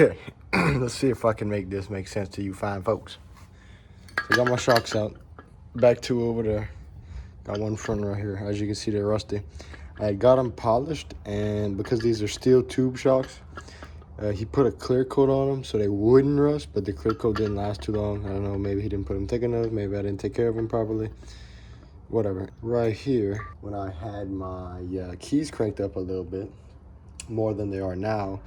Okay, let's see if I can make this make sense to you fine folks. So I got my shocks out. Back two over there. Got one front right here. As you can see, they're rusty. I got them polished, and because these are steel tube shocks, he put a clear coat on them so they wouldn't rust, but the clear coat didn't last too long. I don't know, maybe he didn't put them thick enough, maybe I didn't take care of them properly. Whatever. Right here, when I had my keys cranked up a little bit, more than they are now,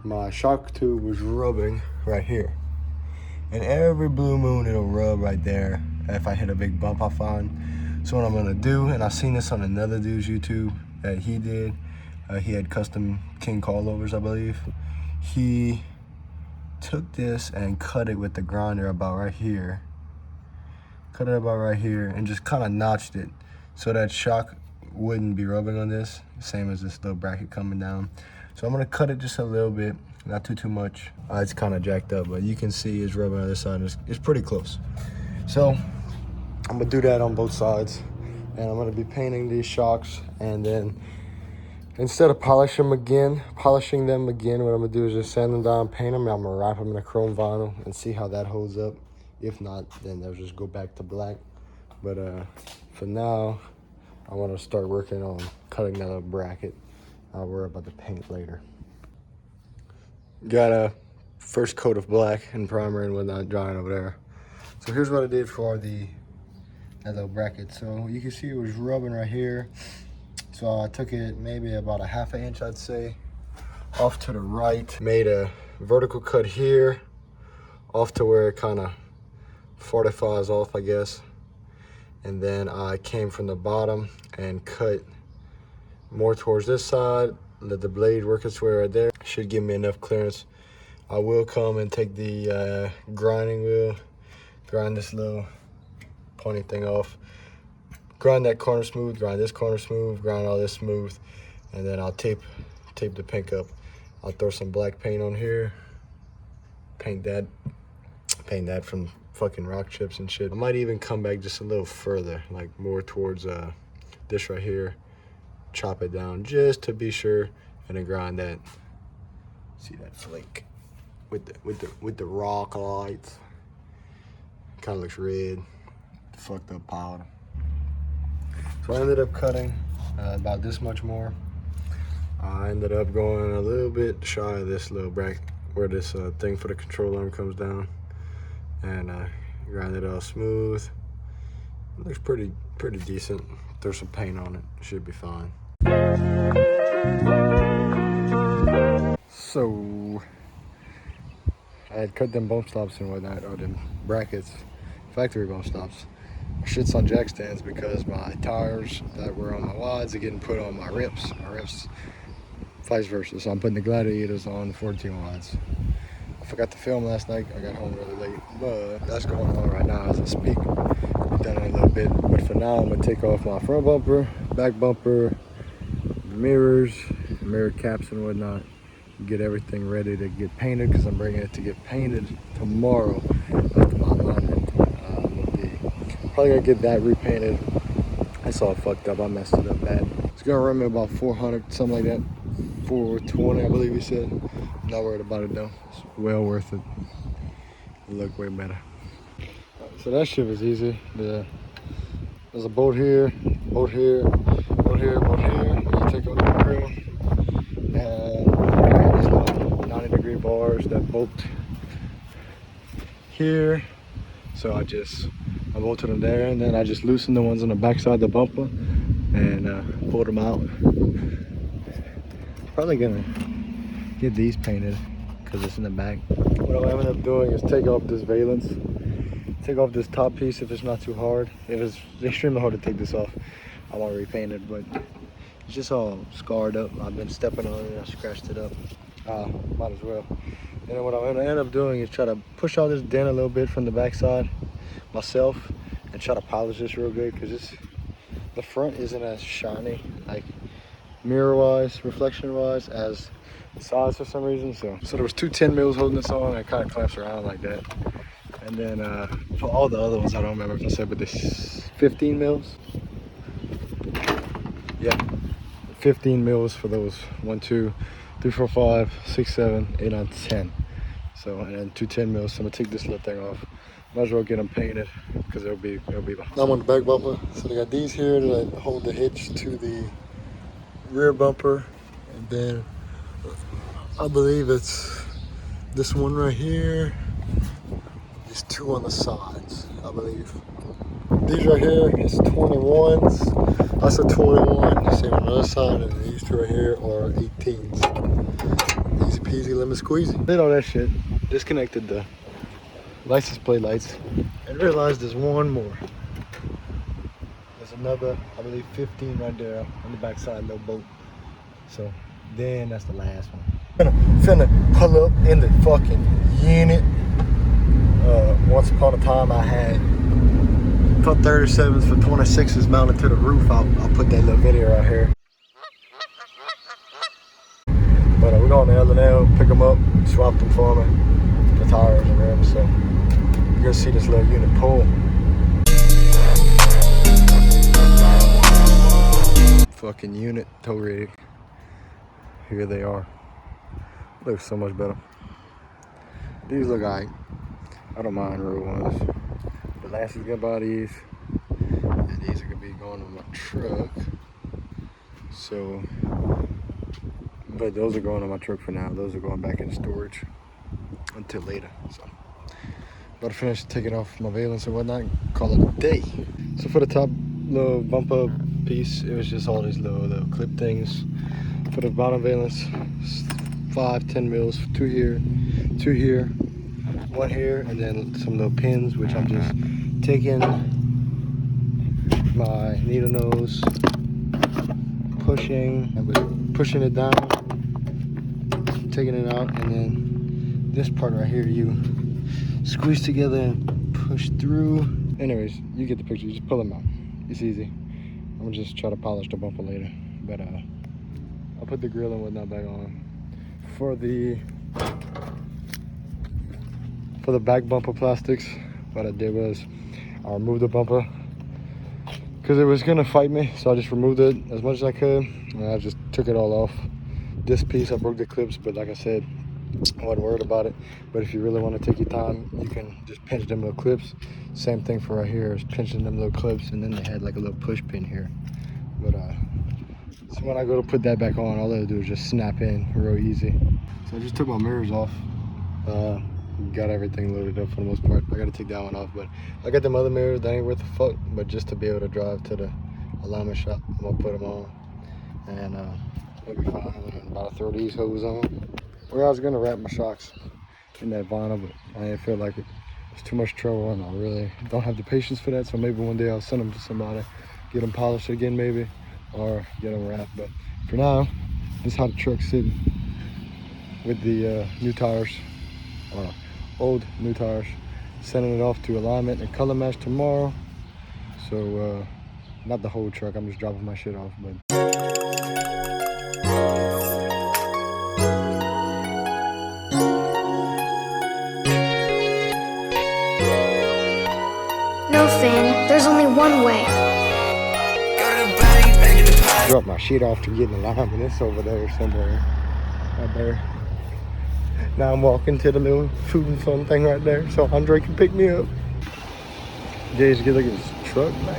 my shock tube was rubbing right here. And every blue moon, it'll rub right there if I hit a big bump I find. So what I'm gonna do, and I've seen this on another dude's YouTube that he did, he had custom king coilovers, I believe. He took this and cut it with the grinder about right here. Cut it about right here and just kind of notched it so that shock wouldn't be rubbing on this, same as this little bracket coming down. So I'm gonna cut it just a little bit, not too much. It's kind of jacked up, but you can see it's rubbing on this side. It's pretty close. So I'm gonna do that on both sides, and I'm gonna be painting these shocks, and then instead of polishing them again, what I'm gonna do is just sand them down, paint them, and I'm gonna wrap them in a chrome vinyl and see how that holds up. If not, then they'll just go back to black. But for now, I want to start working on cutting that up bracket. I'll worry about the paint later. Got a first coat of black and primer and whatnot drying over there. So here's what I did for that little bracket. So you can see it was rubbing right here. So I took it maybe about a ½ inch, I'd say, off to the right. Made a vertical cut here, off to where it kind of 45s off, I guess. And then I came from the bottom and cut more towards this side, let the blade work its way right there. Should give me enough clearance. I will come and take the grinding wheel, grind this little pointy thing off, grind that corner smooth, grind this corner smooth, grind all this smooth, and then I'll tape the pink up. I'll throw some black paint on here, paint that from fucking rock chips and shit. I might even come back just a little further, like more towards this right here, chop it down just to be sure, and then grind that. See that flake with the rock lights. Kind of looks red, fucked up powder. So I ended up cutting about this much more. I ended up going a little bit shy of this little bracket where this thing for the control arm comes down, and grind it all smooth. It looks pretty decent. Throw some paint on it, should be fine. So I had cut them bump stops and whatnot, or them brackets, factory bump stops. My shit's on jack stands because my tires that were on my wads are getting put on my rips. Vice versa. So I'm putting the Gladiators on the 14 wads. I forgot to film last night. I got home really late, but that's going on right now as I speak. I'll be done in a little bit, but for now I'm gonna take off my front bumper, back bumper, mirrors, mirror caps and whatnot. Get everything ready to get painted because I'm bringing it to get painted tomorrow after my alignment. Probably gonna get that repainted. It's all fucked up. I messed it up bad. It's gonna run me about 400, something like that. 420, I believe he said. I'm not worried about it though. It's well worth it. It'll look way better. So that shit was easy. There's a bolt here, bolt here, bolt here, bolt here. You take out the grill, and these little 90-degree bars that bolt here. So I bolted them there, and then I just loosened the ones on the backside of the bumper and pulled them out. Probably gonna get these painted because it's in the back. What I'll end up doing is take off this valance, take off this top piece if it's not too hard. If it's extremely hard to take this off, I won't repaint it, but it's just all scarred up. I've been stepping on it, I scratched it up. Might as well. And then what I'm gonna end up doing is try to push out this dent a little bit from the backside myself and try to polish this real good, because the front isn't as shiny, like mirror wise, reflection wise, as the sides for some reason. So there was two 10 mils holding this on, and it kind of clamps around like that. And then for all the other ones, I don't remember if I said, but this 15 mils. Yeah, 15 mils for those. 1, 2, 3, 4, 5, 6, 7, 8, 9, 10. So, and then 2 10 mils. So I'm gonna take this little thing off. Might as well get them painted because it'll be behind. I'm on the back bumper. So they got these here that hold the hitch to the rear bumper. And then I believe it's this one right here. These 2 on the sides, I believe. These right here is 21s. That's a 21. Same on the other side, and these 2 right here are 18s. Easy peasy, lemon squeezy. Did all that shit. Disconnected the license plate lights, and realized there's one more. There's another, I believe, 15 right there on the back side, little boat. So then that's the last one. Finna pull up in the fucking unit. Once upon a time I had 37s for 26s mounted to the roof. I'll put that little video right here. But we're going to L&L, pick them up, swap them for me, the tires and rims. So you're gonna see this little unit pull. Fucking unit tow rig. Here they are. Looks so much better. These look alright. I don't mind real ones. The last is gonna buy these, and these are gonna be going on my truck. So, but those are going on my truck for now. Those are going back in storage until later. So, about to finish taking off my valence and whatnot. Call it a day. So for the top little bump up piece, it was just all these little clip things. For the bottom valence, 5, 10 mils, 2 here, 2 here, 1 here, and then some little pins, which I'm just taking my needle nose, pushing it down, taking it out, and then this part right here you squeeze together and push through. Anyways, you get the picture. You just pull them out. It's easy. I'm gonna just try to polish the bumper later, but I'll put the grill and whatnot back on. For the back bumper plastics, what I did was I removed the bumper because it was gonna fight me, so I just removed it as much as I could, and I just took it all off. This piece I broke the clips, but like I said, I wasn't worried about it. But if you really want to take your time, you can just pinch them little clips. Same thing for right here, is pinching them little clips, and then they had like a little push pin here. But so when I go to put that back on, all I do is just snap in real easy. So I just took my mirrors off. Got everything loaded up for the most part. I gotta take that one off, but I got them other mirrors that ain't worth a fuck. But just to be able to drive to the alignment shop, I'm gonna put them on, and it'll be fine. I'm about to throw these hoses on. Well, I was gonna wrap my shocks in that vinyl, but I didn't feel like it. It's too much trouble, and I really don't have the patience for that. So maybe one day I'll send them to somebody, get them polished again, maybe, or get them wrapped. But for now, this is how the truck's sitting with the new tires. Old new tires. Sending it off to alignment and color match tomorrow. So not the whole truck, I'm just dropping my shit off, but no, Finn, there's only one way. drop my shit off to get in alignment. It's over there somewhere. Right there. Now I'm walking to the little food and fun thing right there, so Andre can pick me up. Jay's get look at his truck, man.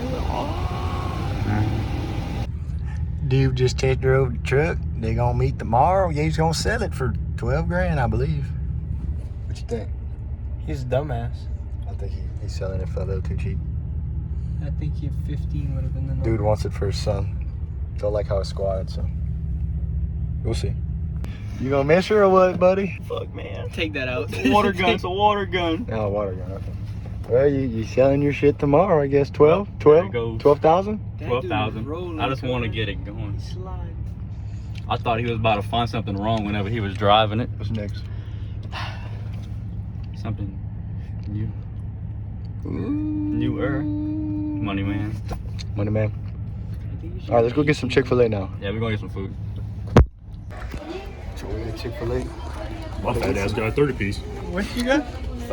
Dude just test drove the truck. They gonna meet tomorrow. Jay's gonna sell it for 12 grand, I believe. What you think? He's a dumbass. I think he's selling it for a little too cheap. I think 15 would have been the number. Dude wants it for his son. Don't like how it's squatted, so we'll see. You gonna miss her or what, buddy? Fuck, man. Take that out. Water gun. It's a water gun. Oh, water gun. Okay. Well, you selling your shit tomorrow, I guess. 12? 12? 12,000? 12,000. I just want to get it going. I thought he was about to find something wrong whenever he was driving it. What's next? Something new. Newer. Money man. Money man. All right, let's go get some Chick-fil-A now. Yeah, we're going to get some food. So we get Chick-fil-A. My fat ass got a 30-piece. What you got?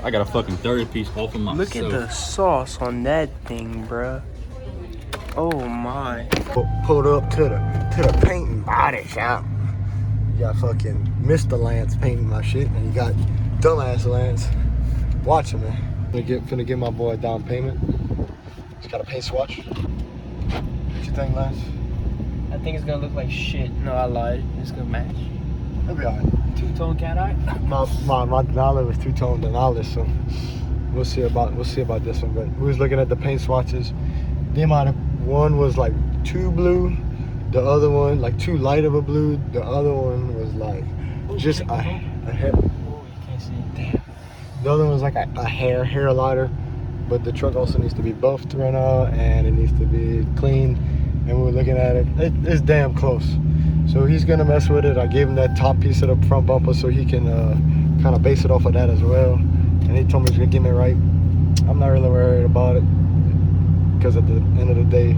I got a fucking 30-piece all for myself. Look at the sauce on that thing, bruh. Oh my. Pulled up to the paint and body shop. You got fucking Mr. Lance painting my shit, and you got dumbass Lance watching me. Finna give my boy a down payment. He's got a paint swatch. What you think, Lance? I think it's gonna look like shit. No, I lied. It's gonna match. It'll be alright. Two-tone cat eye? My Denali was two-tone Denali, so we'll see about this one. But we was looking at the paint swatches. The amount of one was like too blue, the other one like too light of a blue, the other one was like just a hair. Oh, you can't see. Damn. The other one was like a hair lighter, but the truck also needs to be buffed right now and it needs to be cleaned. And we were looking at it. It's damn close. So he's gonna mess with it. I gave him that top piece of the front bumper so he can kind of base it off of that as well. And he told me he's gonna give me it right. I'm not really worried about it because at the end of the day,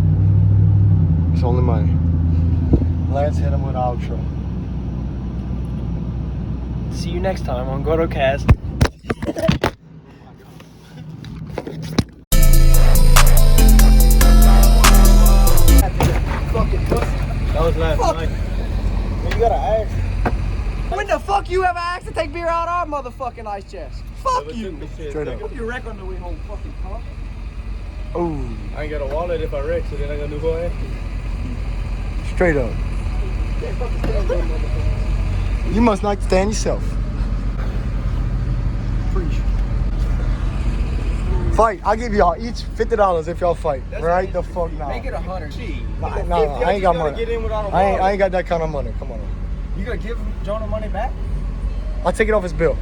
it's only money. Lance hit him with outro. See you next time on GotoCast. That was last night. You gotta ask. When the fuck you ever asked to take beer out our motherfucking ice chest? Fuck you! Straight up. You wreck on the way home, fucking punk. Oh, I ain't got a wallet if I wreck, so then I gotta do who I am. straight up. You must not stand yourself. Fight. I'll give y'all each $50 if y'all fight. Right the fuck now. Make it 100. No, I ain't got money. I ain't got that kind of money. Come on. You gonna give Jonah money back? I'll take it off his bill.